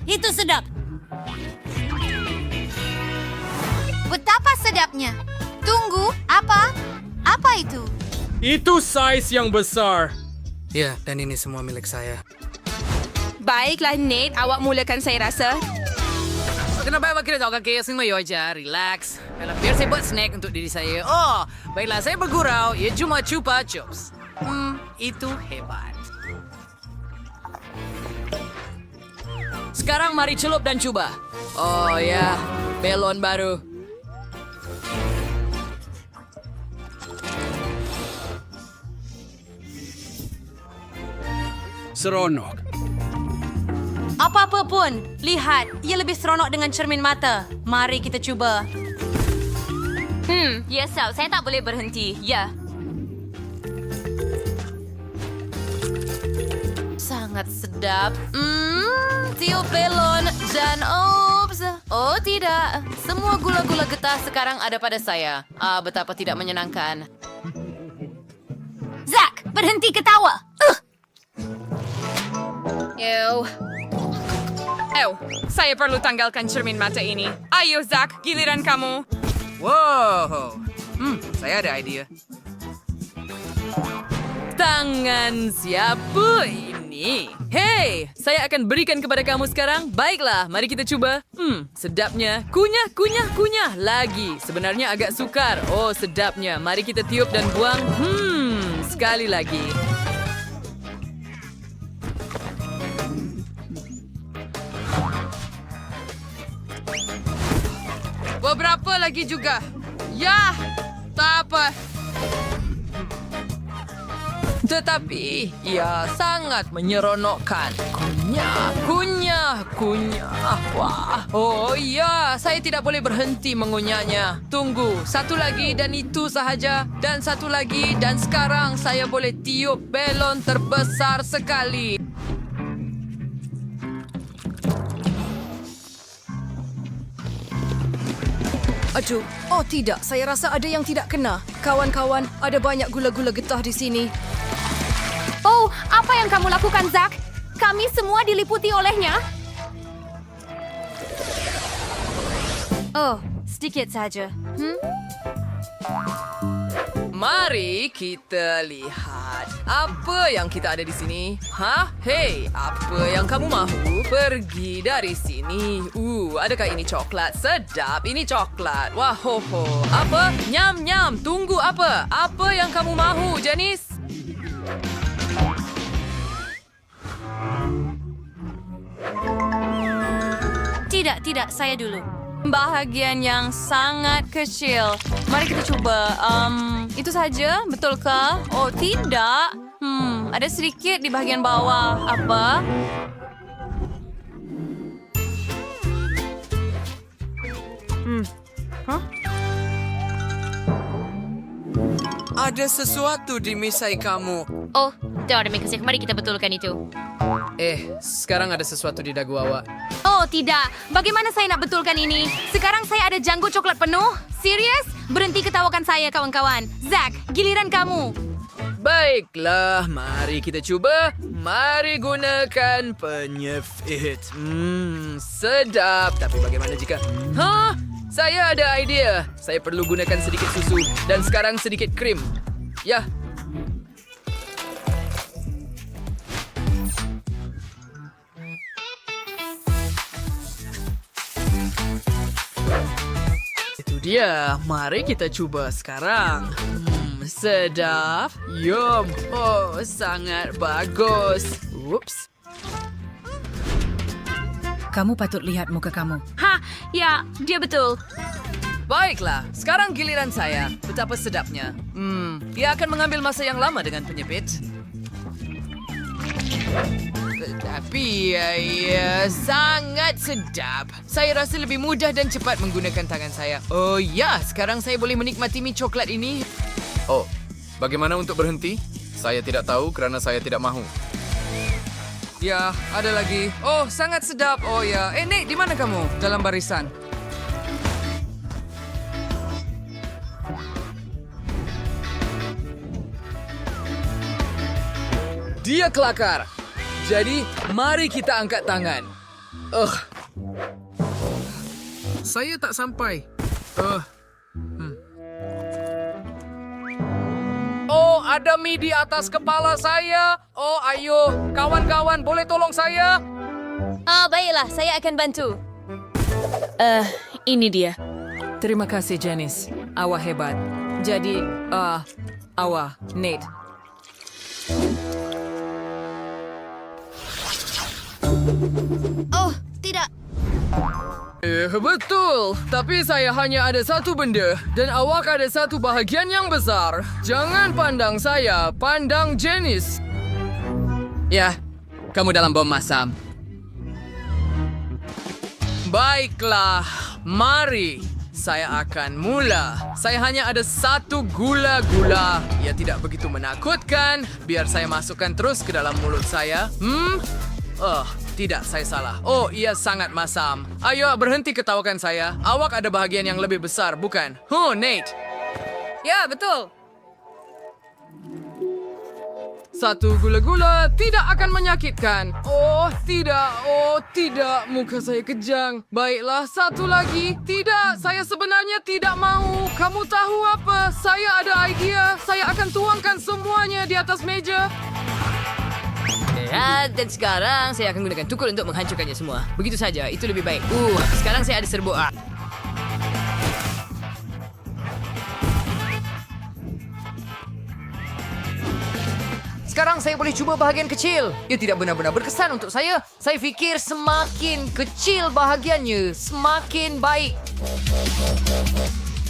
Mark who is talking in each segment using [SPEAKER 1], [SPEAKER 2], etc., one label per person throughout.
[SPEAKER 1] Itu sedap.
[SPEAKER 2] Betapa sedapnya. Tunggu, apa? Apa itu?
[SPEAKER 3] Itu size yang besar.
[SPEAKER 4] Ya, dan ini semua milik saya.
[SPEAKER 5] Baiklah, Nate. Awak mulakan saya rasa.
[SPEAKER 6] Kenapa kita tahu kaki semua aja, relax. Biar saya buat snack untuk diri saya. Oh, baiklah saya bergurau. Ya cuma chupa chups. Itu hebat. Sekarang mari celup dan coba. Oh ya, belon baru.
[SPEAKER 7] Seronok.
[SPEAKER 1] Apa-apa pun, lihat. Ia lebih seronok dengan cermin mata. Mari kita cuba.
[SPEAKER 8] Ya, saya tak boleh berhenti. Ya.
[SPEAKER 1] Sangat sedap. Tiup belon dan oops. Oh tidak, semua gula-gula getah sekarang ada pada saya. Betapa tidak menyenangkan.
[SPEAKER 2] Zack, berhenti ketawa.
[SPEAKER 5] Saya perlu tanggalkan cermin mata ini. Ayo, Zack, giliran kamu.
[SPEAKER 6] Wow. Saya ada idea. Tangan siapa ini? Hei, saya akan berikan kepada kamu sekarang. Baiklah, mari kita coba. Sedapnya. Kunyah, kunyah, kunyah. Lagi. Sebenarnya agak sukar. Oh, sedapnya. Mari kita tiup dan buang. Sekali lagi.
[SPEAKER 5] Beberapa lagi juga. Ya, tak apa.
[SPEAKER 6] Tetapi, ia sangat menyeronokkan. Kunyah, kunyah, kunyah. Wah, oh ya, saya tidak boleh berhenti mengunyahnya. Tunggu, satu lagi dan itu sahaja. Dan satu lagi dan sekarang saya boleh tiup belon terbesar sekali.
[SPEAKER 9] Aduh, oh tidak, saya rasa ada yang tidak kena. Kawan-kawan, ada banyak gula-gula getah di sini.
[SPEAKER 2] Oh, apa yang kamu lakukan, Zack? Kami semua diliputi olehnya.
[SPEAKER 1] Oh, sedikit saja.
[SPEAKER 6] Mari kita lihat apa yang kita ada di sini. Hah? Hei, apa yang kamu mahu? Pergi dari sini. Adakah ini coklat? Sedap, ini coklat. Wah, ho, ho. Apa? Nyam, nyam. Tunggu apa? Apa yang kamu mahu, Janice?
[SPEAKER 1] Tidak, saya dulu. Bahagian yang sangat kecil. Mari kita coba. Itu saja, betulkah? Oh, tidak. Ada sedikit di bahagian bawah. Apa?
[SPEAKER 4] Ada sesuatu di misai kamu.
[SPEAKER 8] Oh, terima kasih. Mari kita betulkan itu.
[SPEAKER 6] Sekarang ada sesuatu di dagu awak.
[SPEAKER 2] Oh, tidak. Bagaimana saya nak betulkan ini? Sekarang saya ada janggut coklat penuh. Serius? Berhenti ketawakan saya, kawan-kawan. Zack, giliran kamu.
[SPEAKER 6] Baiklah, mari kita cuba. Mari gunakan penyepit. Sedap. Tapi bagaimana jika... Saya ada idea. Saya perlu gunakan sedikit susu dan sekarang sedikit krim. Ya. Itu dia. Mari kita coba sekarang. Sedap. Yum. Oh, sangat bagus. Ups.
[SPEAKER 9] Kamu patut lihat muka kamu.
[SPEAKER 8] Ya, dia betul.
[SPEAKER 6] Baiklah, sekarang giliran saya. Betapa sedapnya. Dia akan mengambil masa yang lama dengan penyepit. Tapi ya, sangat sedap. Saya rasa lebih mudah dan cepat menggunakan tangan saya. Oh ya, sekarang saya boleh menikmati mie coklat ini.
[SPEAKER 7] Oh, bagaimana untuk berhenti? Saya tidak tahu kerana saya tidak mahu.
[SPEAKER 4] Ya, ada lagi. Oh, sangat sedap. Oh ya. Nick, di mana kamu? Dalam barisan.
[SPEAKER 6] Dia kelakar. Jadi, mari kita angkat tangan.
[SPEAKER 3] Saya tak sampai.
[SPEAKER 4] Oh, ada mie di atas kepala saya. Oh, ayo. Kawan-kawan, boleh tolong saya?
[SPEAKER 1] Baiklah, saya akan bantu. Ini dia.
[SPEAKER 9] Terima kasih, Janice. Awak hebat. Jadi, awak, Nate.
[SPEAKER 1] Oh, tidak.
[SPEAKER 6] Betul. Tapi saya hanya ada satu benda. Dan awak ada satu bahagian yang besar. Jangan pandang saya, pandang Janice.
[SPEAKER 4] Ya, kamu dalam bom masam.
[SPEAKER 6] Baiklah, mari. Saya akan mula. Saya hanya ada satu gula-gula. Ia tidak begitu menakutkan. Biar saya masukkan terus ke dalam mulut saya. Tidak, saya salah. Oh, ia sangat masam. Ayo, berhenti ketawakan saya. Awak ada bahagian yang lebih besar, bukan? Nate.
[SPEAKER 5] Ya, betul.
[SPEAKER 6] Satu gula-gula tidak akan menyakitkan. Oh, tidak. Muka saya kejang. Baiklah, satu lagi. Tidak, saya sebenarnya tidak mau. Kamu tahu apa? Saya ada idea. Saya akan tuangkan semuanya di atas meja.
[SPEAKER 2] Dan sekarang saya akan gunakan tukul untuk menghancurkannya semua. Begitu saja, itu lebih baik. Sekarang saya ada serbuk.
[SPEAKER 6] Sekarang saya boleh cuba bahagian kecil. Ia tidak benar-benar berkesan untuk saya. Saya fikir semakin kecil bahagiannya, semakin baik.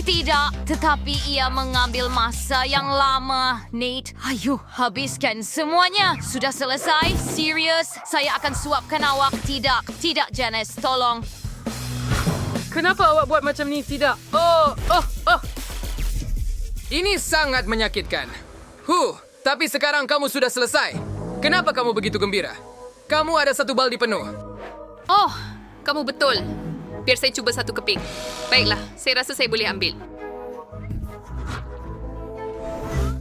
[SPEAKER 1] Tidak, tetapi ia mengambil masa yang lama. Nate, ayo habiskan semuanya. Sudah selesai? Serius? Saya akan suapkan awak. Tidak, Janice, tolong.
[SPEAKER 6] Kenapa awak buat macam ni? Tidak. Ini sangat menyakitkan. Tapi sekarang kamu sudah selesai. Kenapa kamu begitu gembira? Kamu ada satu baldi penuh.
[SPEAKER 5] Oh, kamu betul. Biar saya cuba satu keping. Baiklah, saya rasa saya boleh ambil.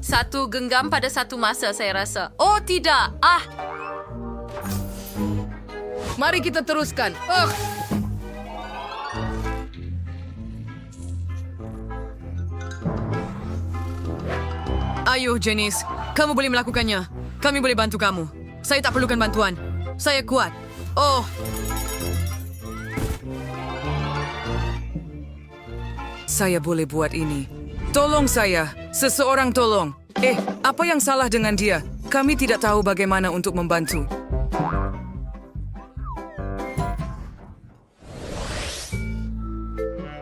[SPEAKER 1] Satu genggam pada satu masa, saya rasa. Oh, tidak.
[SPEAKER 9] Mari kita teruskan. Ayo, Janice. Kamu boleh melakukannya. Kami boleh bantu kamu. Saya tak perlukan bantuan. Saya kuat. Saya boleh buat ini. Tolong saya. Seseorang tolong. Apa yang salah dengan dia? Kami tidak tahu bagaimana untuk membantu.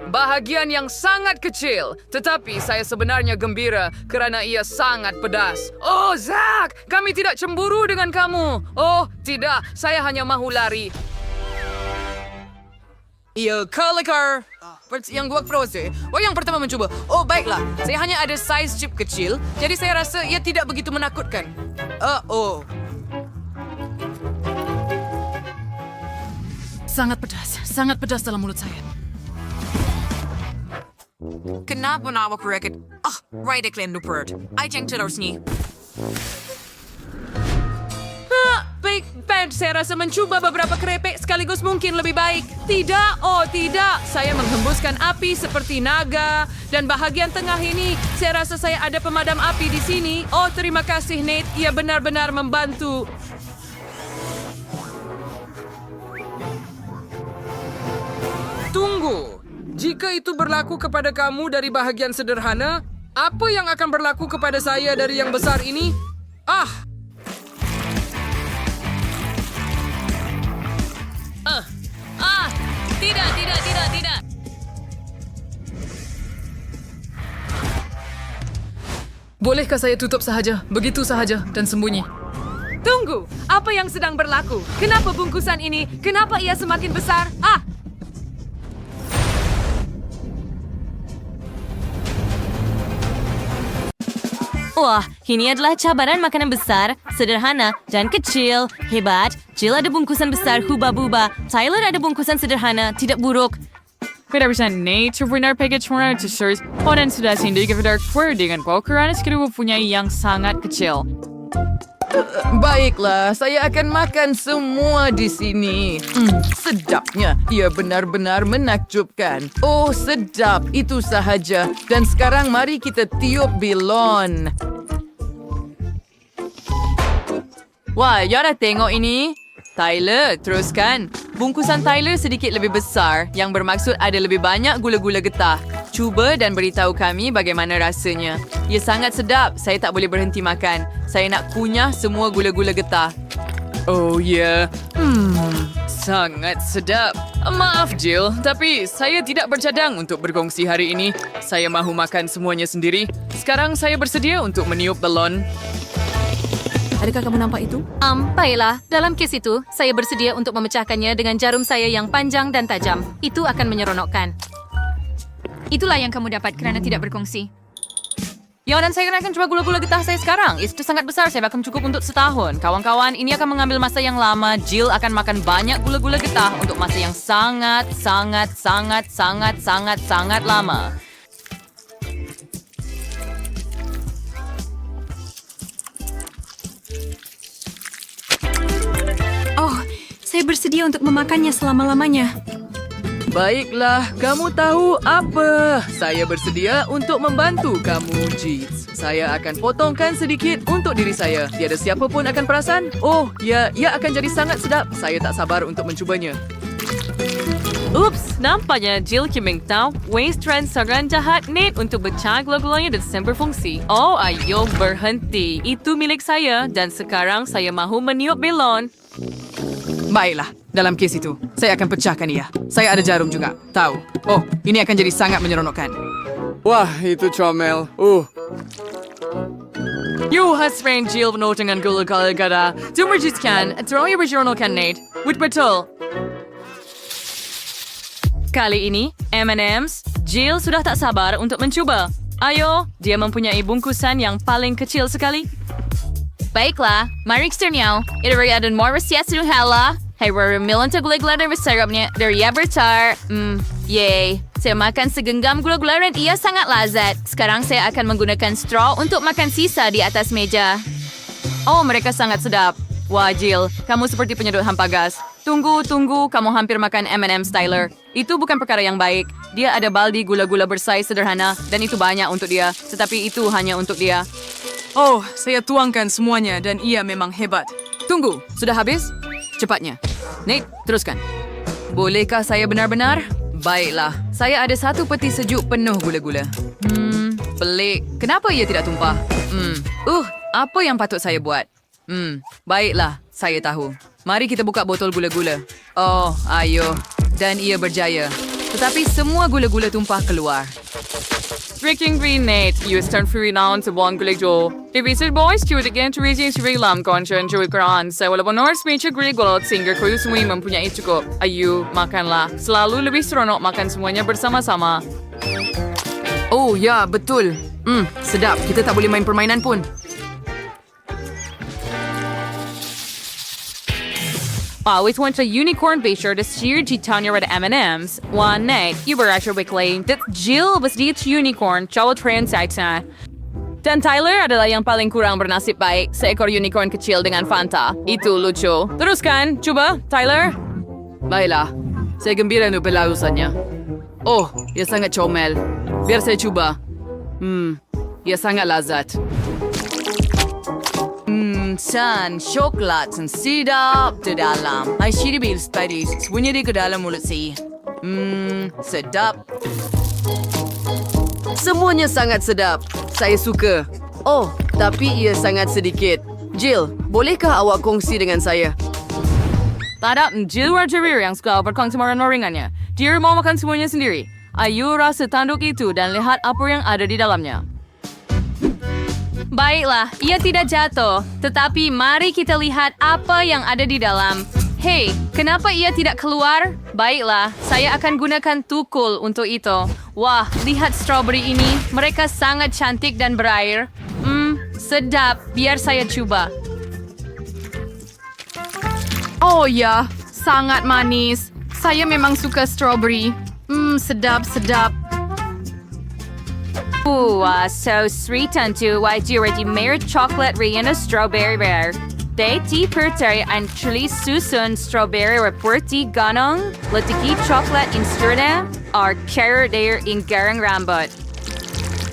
[SPEAKER 6] Bahagian yang sangat kecil, tetapi saya sebenarnya gembira kerana ia sangat pedas. Oh, Zack, kami tidak cemburu dengan kamu. Oh, tidak, saya hanya mahu lari.
[SPEAKER 9] Ya, kelakar. Yang dua proses. Yang pertama mencuba. Oh, baiklah. Saya hanya ada size chip kecil, jadi saya rasa ia tidak begitu menakutkan. Sangat pedas dalam mulut saya. Kenapa nak awak record? Right iklan Lupert. I ceng terus ni.
[SPEAKER 5] Baik, Pat, saya rasa mencuba beberapa kerepek sekaligus mungkin lebih baik. Tidak, tidak. Saya menghembuskan api seperti naga. Dan bahagian tengah ini, saya rasa saya ada pemadam api di sini. Oh, terima kasih, Nate. Ia benar-benar membantu.
[SPEAKER 6] Tunggu. Jika itu berlaku kepada kamu dari bahagian sederhana, apa yang akan berlaku kepada saya dari yang besar ini?
[SPEAKER 1] Tidak.
[SPEAKER 9] Bolehkah saya tutup sahaja, begitu sahaja, dan sembunyi?
[SPEAKER 5] Tunggu, apa yang sedang berlaku? Kenapa bungkusan ini? Kenapa ia semakin besar?
[SPEAKER 1] Wah, ini adalah cabaran makanan besar, sederhana, dan kecil. Hebat. Jill ada bungkusan besar huba-buba. Tyler ada bungkusan sederhana, tidak buruk.
[SPEAKER 5] Represent Nate benar package warna t-shirt. Dan sudah sindi kepada dengan pokeran kedua punya yang sangat kecil.
[SPEAKER 6] Baiklah, saya akan makan semua di sini. Sedapnya. Ia benar-benar menakjubkan. Oh, sedap. Itu sahaja. Dan sekarang mari kita tiup bilon. Wah, Yara tengok ini. Tyler, teruskan. Bungkusan Tyler sedikit lebih besar, yang bermaksud ada lebih banyak gula-gula getah. Cuba dan beritahu kami bagaimana rasanya. Ia sangat sedap. Saya tak boleh berhenti makan. Saya nak kunyah semua gula-gula getah. Oh ya, sangat sedap. Maaf Jill, tapi saya tidak bercadang untuk berkongsi hari ini. Saya mahu makan semuanya sendiri. Sekarang saya bersedia untuk meniup balon.
[SPEAKER 2] Adakah kamu nampak itu? Baiklah. Dalam kes itu, saya bersedia untuk memecahkannya dengan jarum saya yang panjang dan tajam. Itu akan menyeronokkan. Itulah yang kamu dapat kerana tidak berkongsi.
[SPEAKER 1] Ya, dan saya akan coba gula-gula getah saya sekarang. Itu sangat besar, saya bahkan cukup untuk setahun. Kawan-kawan, ini akan mengambil masa yang lama. Jill akan makan banyak gula-gula getah untuk masa yang sangat lama.
[SPEAKER 2] Oh, saya bersedia untuk memakannya selama-lamanya.
[SPEAKER 6] Baiklah, kamu tahu apa? Saya bersedia untuk membantu kamu, Jeets. Saya akan potongkan sedikit untuk diri saya. Tiada siapa pun akan perasan. Oh, ya, ia akan jadi sangat sedap. Saya tak sabar untuk mencubanya.
[SPEAKER 1] Ups, nampaknya Jill Kiming tahu waste trend sangat jahat net untuk pecah gula-gulanya dan berfungsi. Oh, ayo berhenti. Itu milik saya dan sekarang saya mahu meniup belon.
[SPEAKER 6] Baiklah, dalam kes itu, saya akan pecahkan ia. Saya ada jarum juga. Tahu. Oh, ini akan jadi sangat menyeronokkan.
[SPEAKER 3] Wah, itu comel.
[SPEAKER 1] You has friend Jill penuh dengan gula-gula gada. Dimerjiskan, terlalu berjeronokan net. Betul. Kali ini, M&M's, Jill sudah tak sabar untuk mencuba. Ayo, dia mempunyai bungkusan yang paling kecil sekali.
[SPEAKER 8] Baiklah, mari kita nyaw. Itu ada more sias ng hala. Hay milan ta gula-gula dan bersarapnya dari bertar. Yay. Saya makan segenggam gula-gula dan ia sangat lazat. Sekarang saya akan menggunakan straw untuk makan sisa di atas meja.
[SPEAKER 1] Oh, mereka sangat sedap. Wah, Jill, kamu seperti penyedot hampa gas. Tunggu, kamu hampir makan M&M's Tyler. Itu bukan perkara yang baik. Dia ada baldi gula-gula bersaiz sederhana dan itu banyak untuk dia. Tetapi itu hanya untuk dia.
[SPEAKER 9] Oh, saya tuangkan semuanya dan ia memang hebat.
[SPEAKER 6] Tunggu, sudah habis? Cepatnya. Nate, teruskan. Bolehkah saya benar-benar? Baiklah, saya ada satu peti sejuk penuh gula-gula. Pelik. Kenapa ia tidak tumpah? Apa yang patut saya buat? Baiklah, saya tahu. Mari kita buka botol gula-gula. Oh, ayo. Dan ia berjaya. Tetapi semua gula-gula tumpah keluar.
[SPEAKER 1] Freaking green Nate, you start free now to buang gulig-jo. If it's your boys, shoot again to raise your lam conscience and joy kran. Saya walaupun North Major gulig-gulot singer ko yung semua mempunyai cukup. Ayo, makanlah. Selalu lebih seronok makan semuanya bersama-sama.
[SPEAKER 6] Oh, ya, betul. Sedap. Kita tak boleh main permainan pun.
[SPEAKER 1] Always want a unicorn basher to steer Titania red M&M's. One night, you were actually weekly. That Jill was the unicorn, cowok transaction. Dan Tyler adalah yang paling kurang bernasib baik. Seekor unicorn kecil dengan Fanta. Itu lucu. Teruskan, coba, Tyler.
[SPEAKER 6] Baiklah, saya gembira untuk pelausannya. Oh, ia sangat comel. Biar saya cuba. Ia sangat lazat. San, coklat dan sidap di dalam. Ay, shiribil spices. Punya di ke dalam mulut saya. Sedap. Semuanya sangat sedap. Saya suka. Oh, tapi ia sangat sedikit. Jill, bolehkah awak kongsi dengan saya?
[SPEAKER 1] Tak, Jill Roger yang suka berkongsi ringannya. Dia mau makan semuanya sendiri. Ayo rasa tanduk itu dan lihat apa yang ada di dalamnya. Baiklah, ia tidak jatuh. Tetapi mari kita lihat apa yang ada di dalam. Hei, kenapa ia tidak keluar? Baiklah, saya akan gunakan tukul untuk itu. Wah, lihat strawberry ini. Mereka sangat cantik dan berair. Sedap. Biar saya coba. Oh ya, sangat manis. Saya memang suka strawberry. Sedap. So sweet and too. Why do you already made chocolate and a strawberry bear?
[SPEAKER 8] Daty percaya Angelis susun strawberry reporti ganong letiki coklat insturna or carrot there in garang rambut.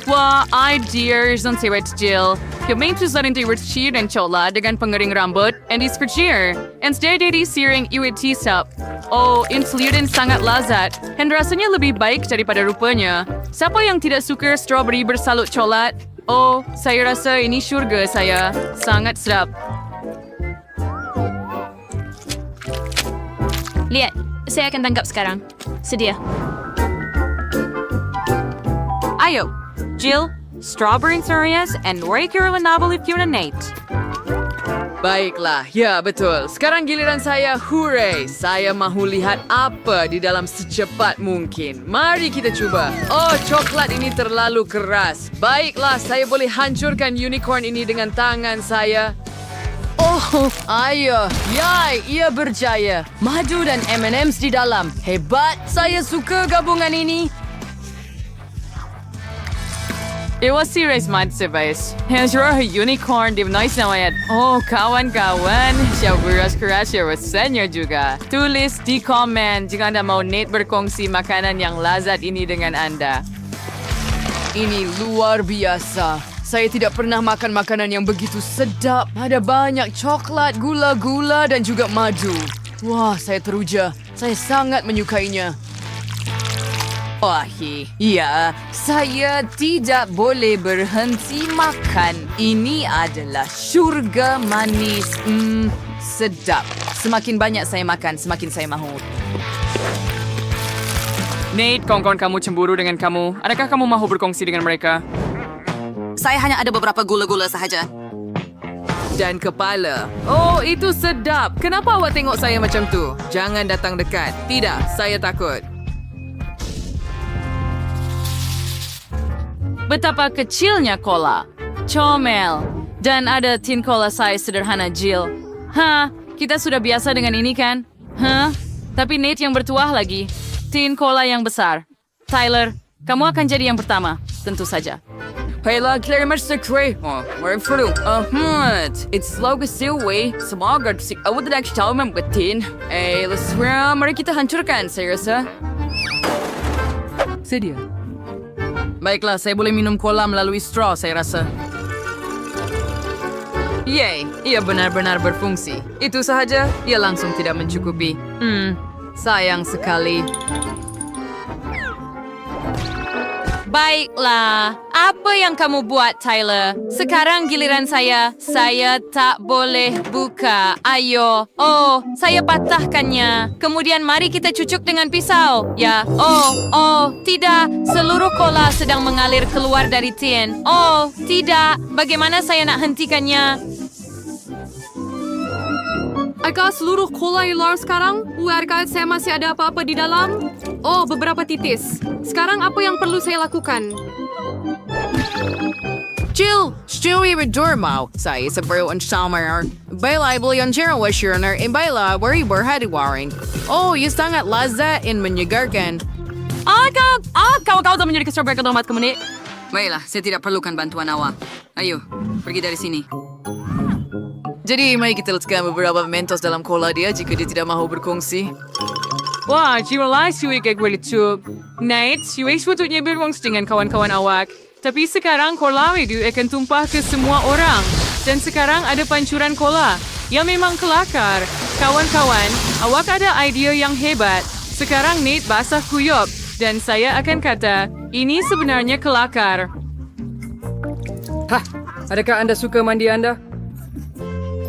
[SPEAKER 8] Wah, ideas on sewet Jill. Kami susun di rechir dan coklat dengan pengering rambut and dispercir. Instead dari siring iwit tisap. Oh, insulin sangat lazat dan rasanya lebih baik daripada rupanya. Siapa yang tidak suka strawberry bersalut coklat? Oh, saya rasa ini syurga saya. Sangat sedap.
[SPEAKER 2] Lihat, saya akan tangkap sekarang. Sedia.
[SPEAKER 1] Ayo, Jill, strawberry cereals and regular nabal if you're Nate.
[SPEAKER 4] Baiklah, ya betul. Sekarang giliran saya, hooray! Saya mahu lihat apa di dalam secepat mungkin. Mari kita cuba. Oh, coklat ini terlalu keras. Baiklah, saya boleh hancurkan unicorn ini dengan tangan saya.
[SPEAKER 6] Oh, ayo. Yay, ia berjaya. Madu dan M&M's di dalam. Hebat, saya suka gabungan ini.
[SPEAKER 8] It was serious mad sebais. Here's your unicorn di nice namanya. Oh, kawan-kawan. Siya beras-keras siya rasanya juga. Tulis di komen jika anda mau Nate berkongsi makanan yang lazat ini dengan anda.
[SPEAKER 4] Ini luar biasa. Saya tidak pernah makan makanan yang begitu sedap. Ada banyak coklat, gula-gula dan juga madu. Wah, saya teruja. Saya sangat menyukainya.
[SPEAKER 8] Ya, saya tidak boleh berhenti makan. Ini adalah syurga manis. Sedap. Semakin banyak saya makan, semakin saya mahu.
[SPEAKER 5] Nate, kawan-kawan kamu cemburu dengan kamu. Adakah kamu mahu berkongsi dengan mereka?
[SPEAKER 1] Saya hanya ada beberapa gula-gula sahaja.
[SPEAKER 4] Dan kepala. Oh, itu sedap. Kenapa awak tengok saya macam tu? Jangan datang dekat. Tidak, saya takut.
[SPEAKER 8] Betapa kecilnya cola. Comel. Dan ada tin cola size sederhana Jill. Kita sudah biasa dengan ini kan? Tapi Nate yang bertuah lagi. Tin cola yang besar. Tyler, kamu akan jadi yang pertama. Tentu saja.
[SPEAKER 4] Baiklah, kira macam sekre. Mari perlu. It's logo silwe. Semoga si awak tidak tahu membuatin. Mari kita hancurkan, saya rasa. Sedia. Baiklah, saya boleh minum cola melalui straw, saya rasa. Yay, ia benar-benar berfungsi. Itu sahaja, ia langsung tidak mencukupi. Sayang sekali.
[SPEAKER 1] Baiklah, apa yang kamu buat, Tyler? Sekarang giliran saya. Saya tak boleh buka. Ayo. Oh, saya patahkannya. Kemudian mari kita cucuk dengan pisau. Ya. Oh, tidak. Seluruh cola sedang mengalir keluar dari tin. Oh, tidak. Bagaimana saya nak hentikannya?
[SPEAKER 2] Adakah seluruh cola hilang sekarang? Adakah saya masih ada apa-apa di dalam? Oh, beberapa titis. Sekarang apa yang perlu saya lakukan?
[SPEAKER 10] Jill, stewie berdormau. Saya seberuan summer. Baiklah, beli anjir wasyurner. Baiklah, beri berhadi-waring. Oh, ia sangat lazat dan menyegarkan.
[SPEAKER 2] Kau tak menjadi strawberry kedomat kemudian.
[SPEAKER 9] Baiklah, saya tidak perlukan bantuan awak. Ayo, pergi dari sini. Jadi, mari kita letakkan beberapa Mentos dalam cola dia jika dia tidak mahu berkongsi.
[SPEAKER 5] Wah, jiwalah siwi kayak gue lucu. Nate, siwi sepatutnya berkongsi dengan kawan-kawan awak. Tapi sekarang cola itu akan tumpah ke semua orang. Dan sekarang ada pancuran cola. Ya memang kelakar. Kawan-kawan, awak ada idea yang hebat. Sekarang Nate basah kuyup. Dan saya akan kata, ini sebenarnya kelakar.
[SPEAKER 4] Adakah Anda suka mandi Anda?